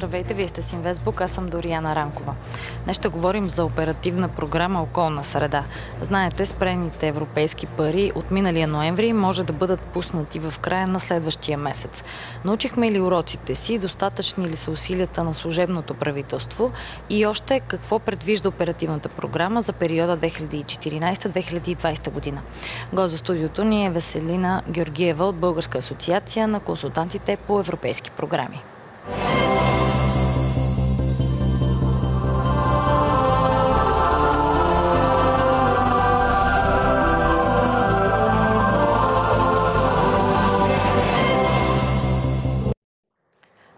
Здравейте, вие сте с Инвестбук, аз съм Дориана Ранкова. Днес ще говорим за оперативна програма Околна среда. Знаете, спрените европейски пари от миналия ноември може да бъдат пуснати в края на следващия месец. Научихме ли уроците си, достатъчни ли са усилията на служебното правителство и още какво предвижда оперативната програма за периода 2014-2020 година. Гост за студиото ни е Веселина Георгиева от Българска асоциация на консултантите по европейски програми.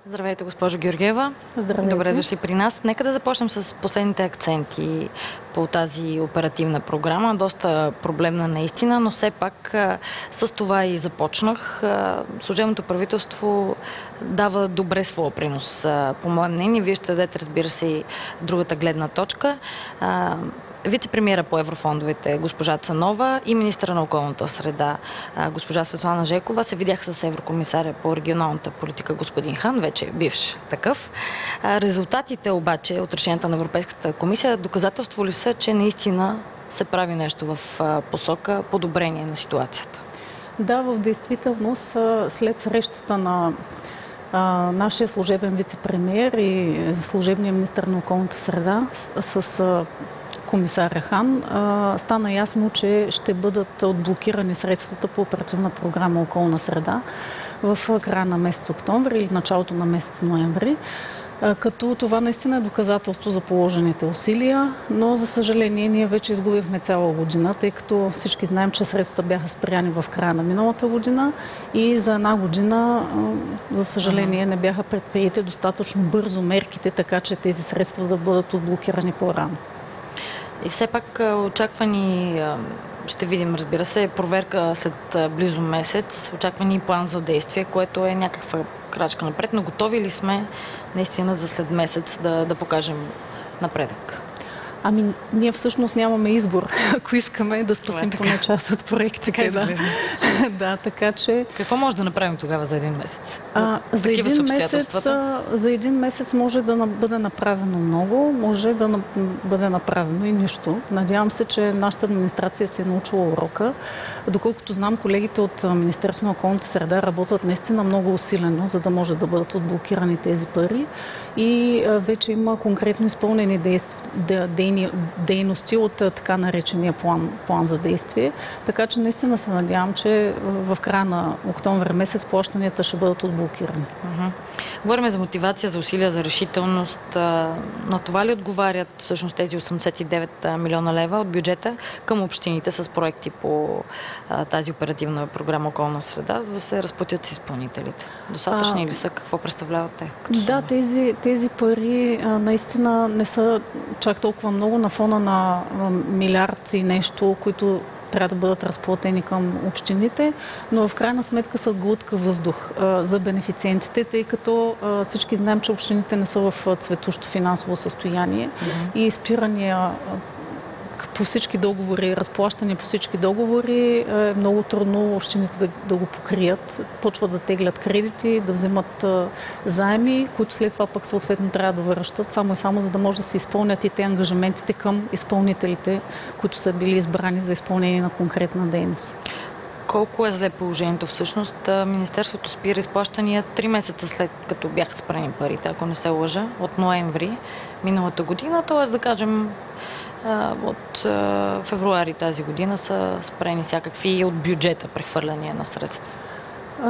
Здравейте, госпожо Георгиева. Здравейте. Добре дошли при нас. Нека да започнем с последните акценти по тази оперативна програма. Доста проблемна наистина, но все пак с това и започнах. Служебното правителство дава добре своя принос, по мое мнение. Вие ще дадете, разбира се, и другата гледна точка. Вице-премиера по еврофондовете госпожа Цанова и министъра на околната среда госпожа Светлана Жекова се видяха с еврокомисаря по регионалната политика господин Хан, вече бивш такъв. Резултатите обаче от решенията на Европейската комисия доказателство ли са, че наистина се прави нещо в посока подобрение на ситуацията? Да, в действителност след срещата на нашия служебен вице-премиер и служебния министър на околната среда с комисаря Хан, стана ясно, че ще бъдат отблокирани средствата по оперативна програма Околна среда в края на месец октомври или началото на месец ноември. Като това наистина е доказателство за положените усилия, но за съжаление ние вече изгубихме цяла година, тъй като всички знаем, че средствата бяха спряни в края на миналата година и за една година, за съжаление, не бяха предприети достатъчно бързо мерките, така че тези средства да бъдат отблокирани по-рано. И все пак очаквани, ще видим, разбира се, проверка след близо месец, очаквани и план за действие, което е някаква крачка напред, но готови ли сме наистина за след месец да покажем напредък? Ами, ние всъщност нямаме избор, ако искаме да спасим поне част от проектите. Да, така че... Какво може да направим тогава за един месец? За един месец може да бъде направено много, може да бъде направено и нищо. Надявам се, че нашата администрация се е научила урока. Доколкото знам, колегите от Министерството на околната среда работят наистина много усилено, за да може да бъдат отблокирани тези пари. И вече има конкретно изпълнени дейности от така наречения план за действие. Така че наистина се надявам, че в края на октомври месец плащанията ще бъдат отблокирани. Говорим за мотивация, за усилия, за решителност. На това ли отговарят всъщност тези 89 милиона лева от бюджета към общините с проекти по тази оперативна програма Околна среда, за да се разплатят с изпълнителите? Достатъчни ли са? Какво представляват те? Да, тези пари наистина не са чак толкова много на фона на милиард и нещо, които трябва да бъдат разплатени към общините, но в крайна сметка са глътка въздух за бенефициентите, тъй като всички знаем, че общините не са в цветущо финансово състояние и спирания по всички договори, разплащане по всички договори е много трудно общините да го покрият. Почват да теглят кредити, да вземат заеми, които след това пък съответно трябва да връщат, само и само за да може да се изпълнят и те ангажиментите към изпълнителите, които са били избрани за изпълнение на конкретна дейност. Колко е зле положението всъщност? Министерството спира изплащания 3 месеца след като бяха спрени парите, ако не се лъжа, от ноември миналата година, т.е. да кажем от февруари тази година са спрени всякакви от бюджета прехвърляния на средства.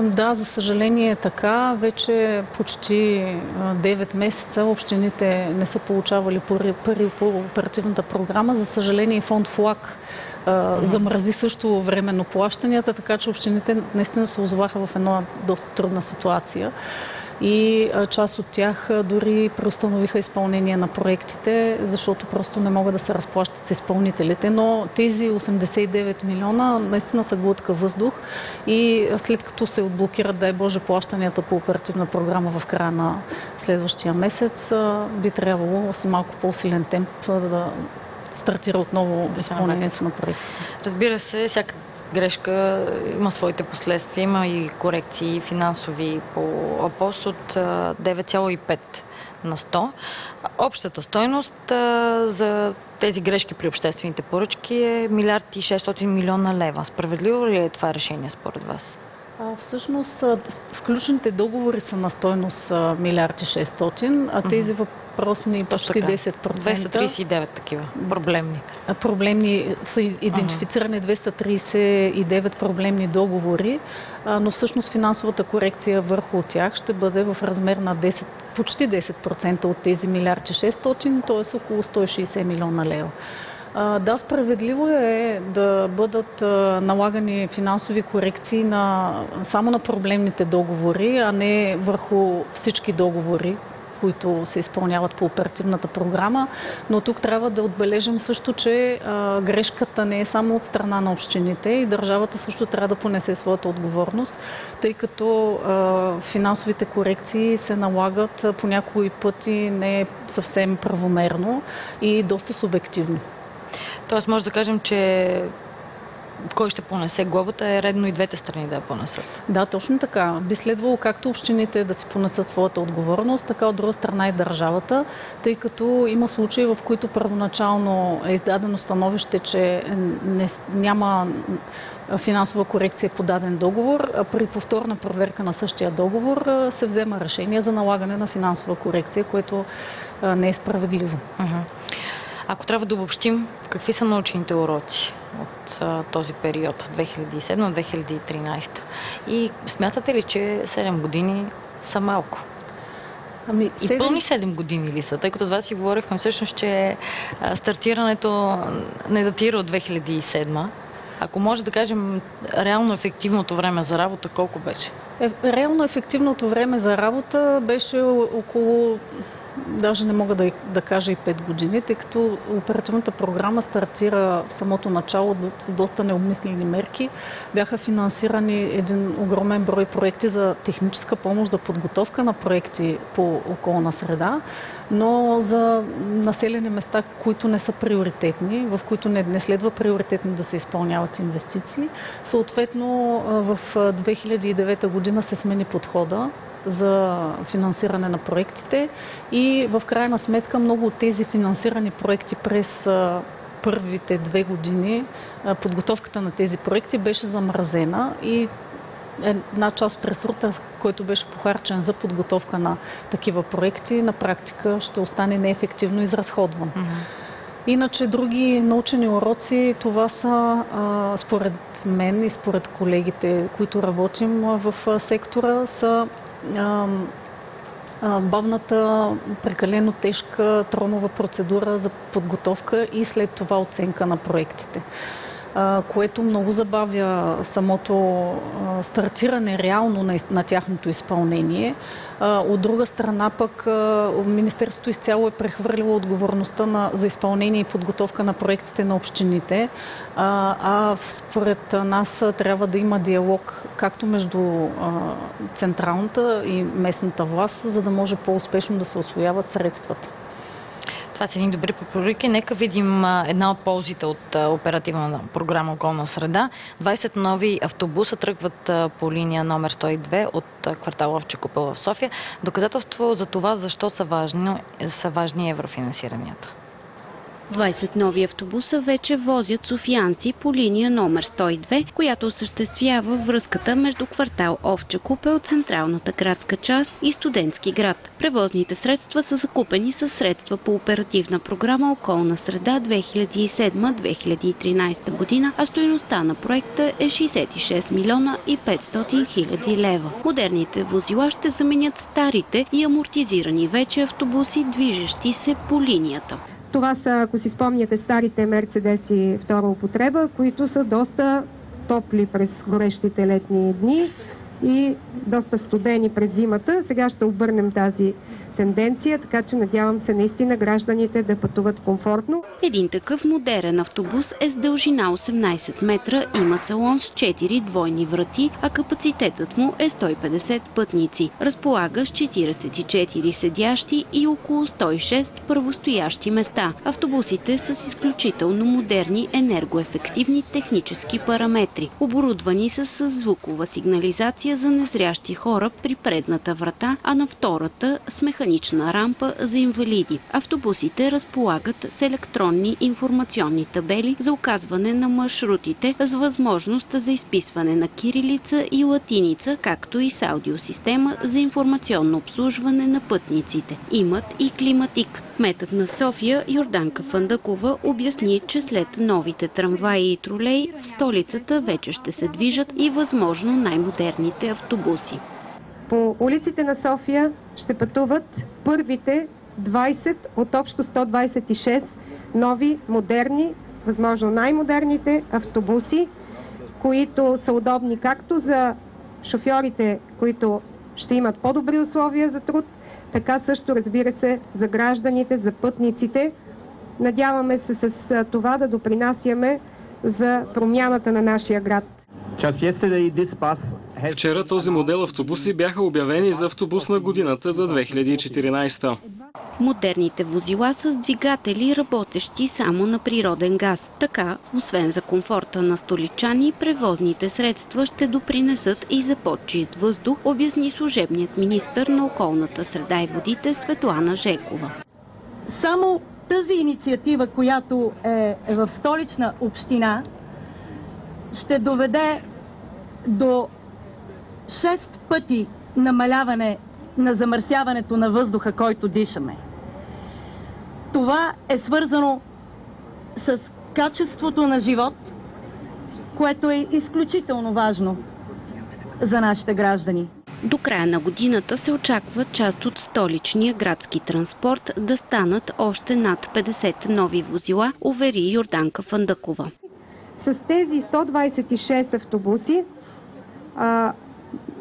Да, за съжаление е така. Вече почти 9 месеца общините не са получавали пари по оперативната програма. За съжаление фонд ФЛАГ замрази също временно плащанията, така че общините наистина се озоваха в една доста трудна ситуация. И част от тях дори преустановиха изпълнение на проектите, защото просто не могат да се разплащат с изпълнителите. Но тези 89 милиона наистина са глътка въздух и след като се отблокират, дай Боже, плащанията по оперативна програма в края на следващия месец, би трябвало с малко по-силен темп да стартира отново изпълнението на проекта. Разбира се, грешка има своите последствия. Има и корекции финансови по ОПОС от 9,5 на 100. Общата стойност за тези грешки при обществените поръчки е 1 600 милиона лева. Справедливо ли е това решение според вас? Всъщност, сключените договори са на стойност 1 600, а тези въпросни почти 10%. 239 такива проблемни. Проблемни са идентифицирани 239 проблемни договори, но всъщност финансовата корекция върху тях ще бъде в размер на почти 10% от тези 1 600, т.е. около 160 милиона лева. Да, справедливо е да бъдат налагани финансови корекции само на проблемните договори, а не върху всички договори, които се изпълняват по оперативната програма. Но тук трябва да отбележим също, че грешката не е само от страна на общините и държавата също трябва да понесе своята отговорност, тъй като финансовите корекции се налагат по някои пъти не съвсем правомерно и доста субективно. Тоест може да кажем, че кой ще понесе глобата, е редно и двете страни да я понесат. Да, точно така. Би следвало както общините да си понесат своята отговорност, така от друга страна и държавата, тъй като има случаи, в които първоначално е издадено становище, че няма финансова корекция по даден договор, а при повторна проверка на същия договор се взема решение за налагане на финансова корекция, което не е справедливо. Ако трябва да обобщим, какви са научените уроци от този период 2007-2013? И смятате ли, че 7 години са малко? И пълни 7 години ли са? Тъй като с вас си говорихме всъщност, че стартирането не датира от 2007. Ако може да кажем реално ефективното време за работа, колко беше? Реално ефективното време за работа беше около, даже не мога да кажа и 5 години, тъй като оперативната програма стартира в самото начало с доста необмислени мерки. Бяха финансирани един огромен брой проекти за техническа помощ, за подготовка на проекти по околна среда, но за населени места, които не са приоритетни, в които не следва приоритетно да се изпълняват инвестиции. Съответно, в 2009 година се смени подхода за финансиране на проектите и в крайна сметка много от тези финансирани проекти през първите 2 години, подготовката на тези проекти беше замразена и една част от ресурса, който беше похарчен за подготовка на такива проекти, на практика ще остане неефективно изразходван. Иначе други научени уроци, това са според мен и според колегите, които работим в сектора, са бавната, прекалено тежка тромова процедура за подготовка и след това оценка на проектите, което много забавя самото стартиране реално на тяхното изпълнение. От друга страна пък Министерството изцяло е прехвърлило отговорността за изпълнение и подготовка на проектите на общините, а според нас трябва да има диалог както между централната и местната власт, за да може по-успешно да се усвояват средствата. Това са едни добри препоръки. Нека видим една от ползите от оперативна програма «Околна среда». 20 нови автобуса тръгват по линия номер 102 от квартал Овча купел в София. Доказателство за това защо са важни еврофинансиранията. 20 нови автобуса вече возят софиянци по линия номер 102, която осъществява връзката между квартал Овча купел, централната градска част и Студентски град. Превозните средства са закупени със средства по оперативна програма «Околна среда» 2007-2013 година, а стойността на проекта е 66 милиона и 500 хиляди лева. Модерните возила ще заменят старите и амортизирани вече автобуси, движещи се по линията. Това са, ако си спомняте, старите мерцедеси втора употреба, които са доста топли през горещите летни дни и доста студени през зимата. Сега ще обърнем тенденция, така че надявам се наистина гражданите да пътуват комфортно. Един такъв модерен автобус е с дължина 18 метра, има салон с 4 двойни врати, а капацитетът му е 150 пътници. Разполага с 44 седящи и около 106 първостоящи места. Автобусите са с изключително модерни енергоефективни технически параметри. Оборудвани са с звукова сигнализация за незрящи хора при предната врата, а на втората с механична рампа за инвалиди. Автобусите разполагат с електронни информационни табели за указване на маршрутите с възможност за изписване на кирилица и латиница, както и с аудиосистема за информационно обслужване на пътниците. Имат и климатик. Кметът на София Йорданка Фандъкова обясни, че след новите трамваи и тролеи в столицата вече ще се движат и възможно най-модерните автобуси. По улиците на София ще пътуват първите 20 от общо 126 нови, модерни, възможно най-модерните автобуси, които са удобни както за шофьорите, които ще имат по-добри условия за труд, така също, разбира се, за гражданите, за пътниците. Надяваме се с това да допринасяме за промяната на нашия град. Вчера този модел автобуси бяха обявени за автобус на годината за 2014. Модерните возила са с двигатели, работещи само на природен газ. Така, освен за комфорта на столичани, превозните средства ще допринесат и за по-чист въздух, обясни служебният министър на околната среда и водите Светлана Жекова. Само тази инициатива, която е в Столична община, ще доведе до 6 пъти намаляване на замърсяването на въздуха, който дишаме. Това е свързано с качеството на живот, което е изключително важно за нашите граждани. До края на годината се очаква част от столичния градски транспорт да станат още над 50 нови возила, увери Йорданка Фандъкова. С тези 126 автобуси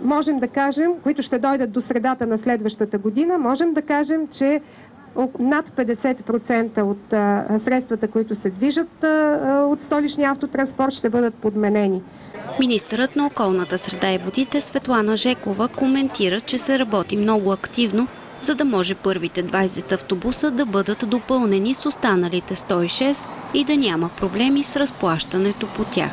можем да кажем, които ще дойдат до средата на следващата година, можем да кажем, че над 50% от средствата, които се движат от столичния автотранспорт, ще бъдат подменени. Министърът на околната среда и водите Светлана Жекова коментира, че се работи много активно, за да може първите 20 автобуса да бъдат допълнени с останалите 106 и да няма проблеми с разплащането по тях.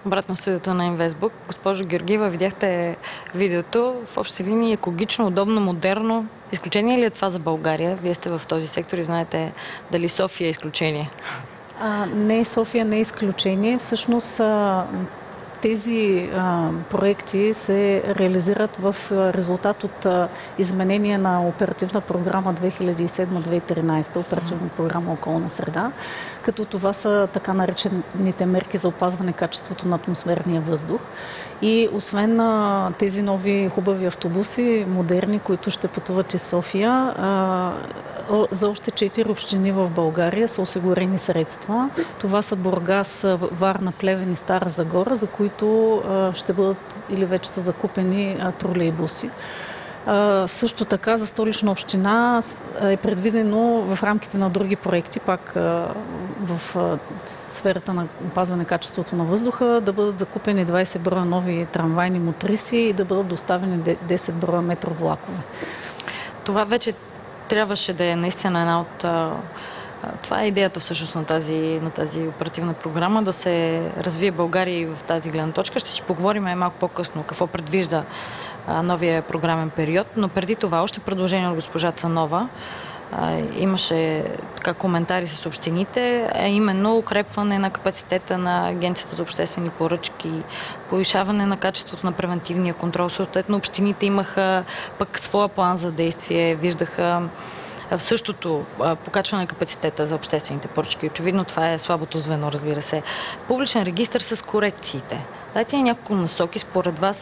Обратно в студиото на Инвестбук. Госпожо Георгиева, видяхте видеото. В общи линии екологично, удобно, модерно. Изключение ли е това за България? Вие сте в този сектор и знаете дали София е изключение? Не, София не е изключение. Всъщност тези проекти се реализират в резултат от изменение на оперативна програма 2007-2013, оперативна програма околна среда, като това са така наречените мерки за опазване качеството на атмосферния въздух. И освен тези нови хубави автобуси, модерни, които ще пътуват из София, за още 4 общини в България са осигурени средства. Това са Бургас, Варна, Плевен и Стара Загора, за които ще бъдат или вече са закупени тролейбуси. Също така за Столична община е предвидено в рамките на други проекти, пак в сферата на опазване качеството на въздуха, да бъдат закупени 20 броя нови трамвайни мотриси и да бъдат доставени 10 броя метровлакове. Това вече трябваше да е наистина една от... Това е идеята всъщност на тази оперативна програма, да се развие България и в тази гледна точка. Ще си поговорим малко по-късно какво предвижда новия програмен период, но преди това още предложение от госпожа Цанова. Имаше така коментари с общините, а именно укрепване на капацитета на Агенцията за обществени поръчки, повишаване на качеството на превентивния контрол. Съответно общините имаха пък своя план за действие, виждаха в същото покачване на капацитета за обществените поръчки. Очевидно това е слабото звено, разбира се. Публичен регистър с корекциите. Дайте няколко насоки. Според вас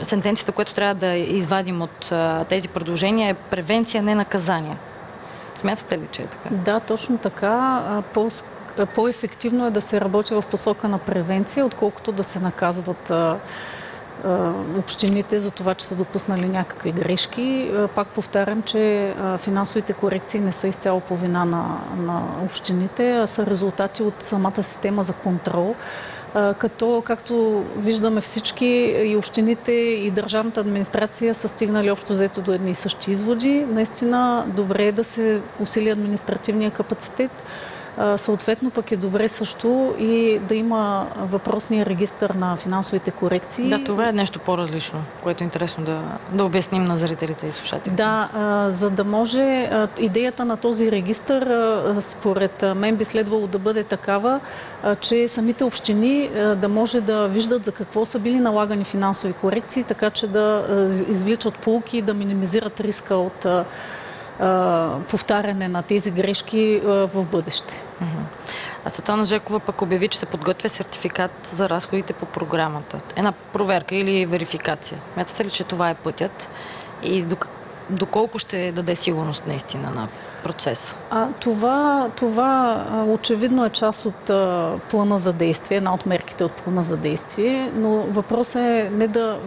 сентенцията, която трябва да извадим от тези предложения е превенция, не наказание. Смятате ли, че е така? Да, точно така. По-ефективно е да се работи в посока на превенция, отколкото да се наказват общините за това, че са допуснали някакви грешки. Пак повтарям, че финансовите корекции не са изцяло по вина на общините, а са резултати от самата система за контрол. Като, както виждаме всички, и общините, и държавната администрация са стигнали общо взето до едни и същи изводи. Наистина добре е да се усили административния капацитет. Съответно пък е добре също и да има въпросния регистър на финансовите корекции. Да, това е нещо по-различно, което е интересно да обясним на зрителите и слушателите. Да, за да може идеята на този регистър, според мен би следвало да бъде такава, че самите общини да може да виждат за какво са били налагани финансови корекции, така че да извличат поуки и да минимизират риска от повтаряне на тези грешки в бъдеще. А Светлана Жекова пък обяви, че се подготвя сертификат за разходите по програмата. Една проверка или верификация. Смятате ли, че това е пътят и доколко ще даде сигурност наистина на процеса? Това очевидно е част от плана за действие, една от мерките от плана за действие, но въпросът е не да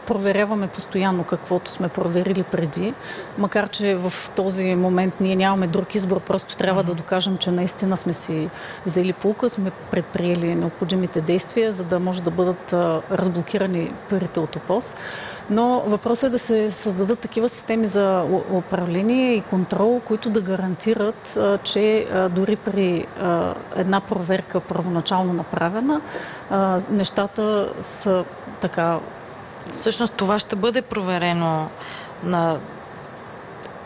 проверяваме постоянно каквото сме проверили преди, макар че в този момент ние нямаме друг избор, просто трябва да докажем, че наистина сме си взели поука, сме предприели необходимите действия, за да може да бъдат разблокирани парите от ОПОС. Но въпросът е да се създадат такива системи за управление и контрол, които да гарантират, че дори при една проверка първоначално направена, нещата са така. Всъщност това ще бъде проверено на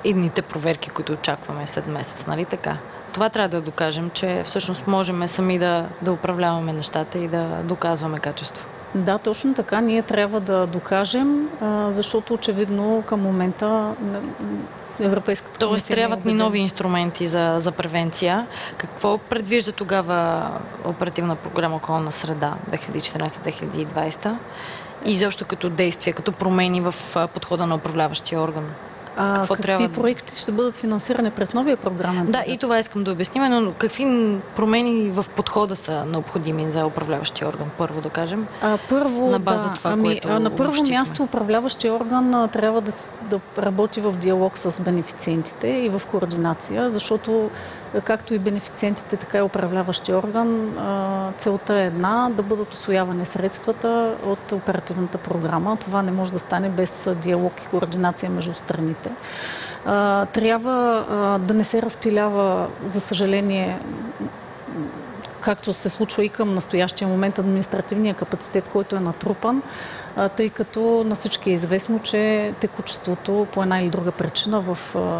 идните проверки, които очакваме след месец, нали така? Това трябва да докажем, че всъщност можем сами да управляваме нещата и да доказваме качество. Да, точно така. Ние трябва да докажем, защото очевидно към момента Европейската комисия... Тоест трябват ни нови инструменти за превенция. Какво предвижда тогава Оперативна програма Околна среда 2014-2020 и изобщо като действие, като промени в подхода на управляващия орган? Какви проекти ще бъдат финансирани през новия програмен? Да, и това искам да обясним, но какви промени в подхода са необходими за управляващия орган? Първо да кажем, на база това, което на първо място управляващия орган трябва да работи в диалог с бенефициентите и в координация, защото както и бенефициентите, така и управляващия орган, целта е една, да бъдат усвоявани средствата от оперативната програма. Това не може да стане без диалог и координация между страните. Трябва да не се разпилява, за съжаление, както се случва и към настоящия момент, административния капацитет, който е натрупан, тъй като на всички е известно, че текучеството по една или друга причина в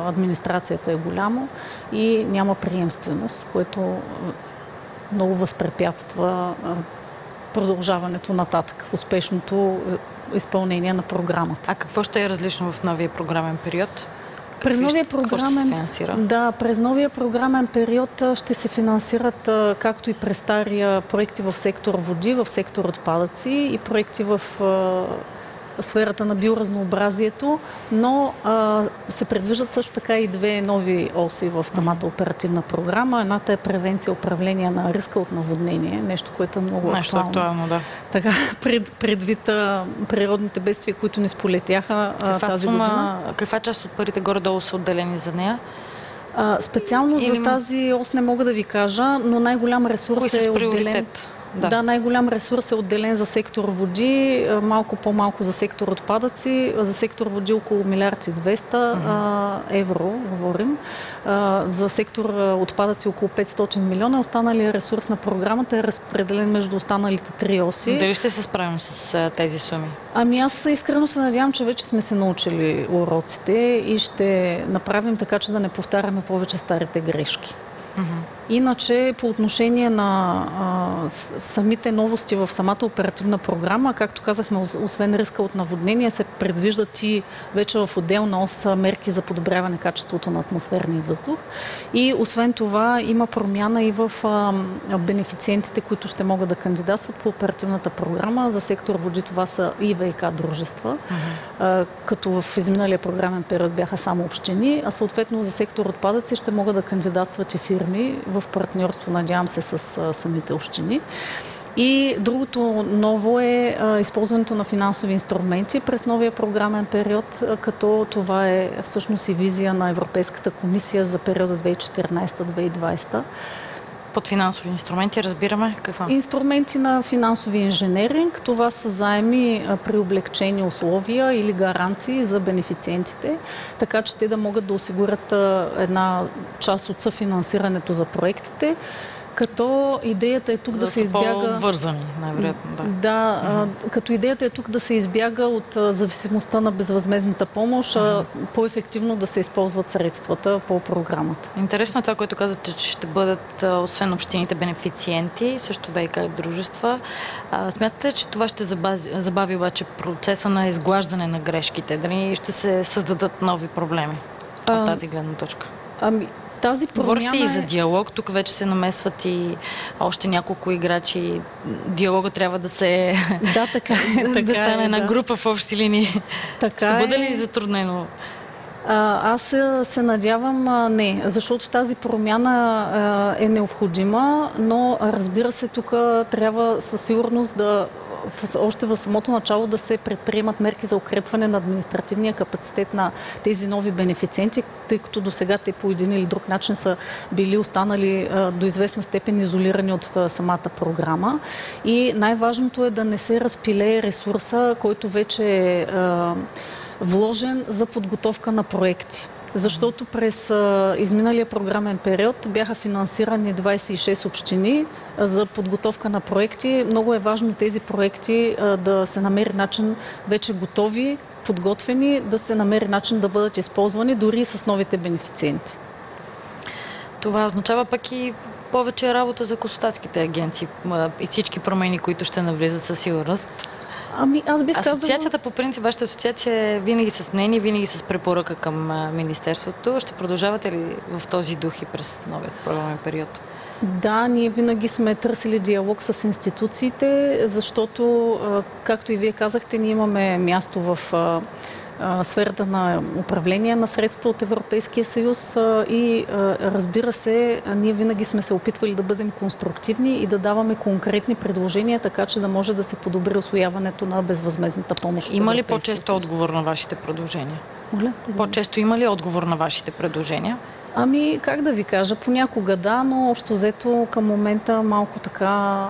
администрацията е голямо и няма приемственост, което много възпрепятства продължаването нататък в успешното изпълнение на програмата. А какво ще е различно в новия програмен период? През новия програмен период ще се финансират, както и през стария, проекти в сектор води, в сектор отпадъци и проекти в сферата на биоразнообразието, но се предвиждат също така и две нови оси в самата оперативна програма. Едната е превенция, управление на риска от наводнение, нещо, което е много актуално. Да. Така, предвид природните бедствия, които ни сполетяха тази година. Каква част от парите горе-долу са отделени за нея? Специално за тази ос не мога да ви кажа, но най-голям ресурс е отделен. Да, най-голям ресурс е отделен за сектор води, малко по-малко за сектор отпадъци, за сектор води около 1 милиард и 200 евро, говорим. За сектор отпадъци около 500 милиона. Останалия ресурс на програмата е разпределен между останалите три оси. Дали ще се справим с тези суми? Аз искрено се надявам, че вече сме се научили уроците и ще направим така, че да не повтаряме повече старите грешки. Иначе по отношение на самите новости в самата оперативна програма, както казахме, освен риска от наводнение, се предвиждат и вече в отделна ос мерки за подобряване качеството на атмосферния въздух. И освен това има промяна и в бенефициентите, които ще могат да кандидатстват по оперативната програма. За сектор води това са и ВиК дружества, като в изминалия програмен период бяха само общини, а съответно за сектор отпадъци ще могат да кандидатстват и фирми в партньорство, надявам се, с самите общини. И другото ново е използването на финансови инструменти през новия програмен период, като това е всъщност и визия на Европейската комисия за периода 2014-2020. Под финансови инструменти разбираме какво? Инструменти на финансови инженеринг. Това са заеми при облегчени условия или гаранции за бенефициентите, така че те да могат да осигурят една част от съфинансирането за проектите. Като идеята е тук да се избяга... по-вързани, най-вероятно, да. Да, като идеята е тук да се избяга от зависимостта на безвъзмездната помощ, по-ефективно да се използват средствата по програмата. Интересно е това, което казвате, че ще бъдат, освен общините, бенефициенти, също ВиК дружества. Смятате, че това ще забави обаче процеса на изглаждане на грешките? Дали ще се създадат нови проблеми от тази гледна точка? Тази говорихте и за диалог, тук вече се намесват и още няколко играчи. Диалога трябва да се... Да, така е. да стане една група в общи линии. Така ще бъде ли затруднено? Аз се надявам не, защото тази промяна е необходима, но разбира се, тук трябва със сигурност още в самото начало да се предприемат мерки за укрепване на административния капацитет на тези нови бенефициенти, тъй като до сега те по един или друг начин са били останали до известна степен изолирани от самата програма. И най-важното е да не се разпилее ресурса, който вече е вложен за подготовка на проекти. Защото през изминалия програмен период бяха финансирани 26 общини за подготовка на проекти. Много е важно тези проекти да се намери начин вече готови, подготвени, да се намери начин да бъдат използвани дори с новите бенефициенти. Това означава пък и повече работа за консултантските агенции и всички промени, които ще навлизат със сигурност. Аз бих казала... Асоциацията, по принцип, вашата асоциация е винаги с мнение, винаги с препоръка към Министерството. Ще продължавате ли в този дух и през новият програмен период? Да, ние винаги сме търсили диалог с институциите, защото, както и вие казахте, ние имаме място в сферата на управление на средства от Европейския съюз и разбира се, ние винаги сме се опитвали да бъдем конструктивни и да даваме конкретни предложения, така че да може да се подобри усвояването на безвъзмездната помощ. Има ли по-често отговор на вашите предложения? По-често има ли отговор на вашите предложения? Как да ви кажа, понякога да, но общо взето към момента малко така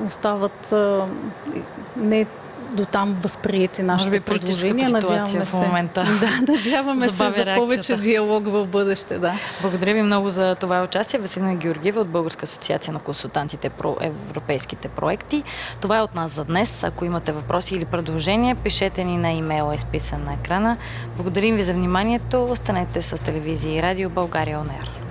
остават не до там възприети нашите предложения. Надяваме в момента. Да, надяваме се за повече диалог в бъдеще. Да. Благодаря ви много за това участие. Веселина Георгиева от Българска асоциация на консултантите про европейските проекти. Това е от нас за днес. Ако имате въпроси или предложения, пишете ни на имейла, изписан на екрана. Благодарим ви за вниманието. Останете с телевизия и радио България ОНЕР.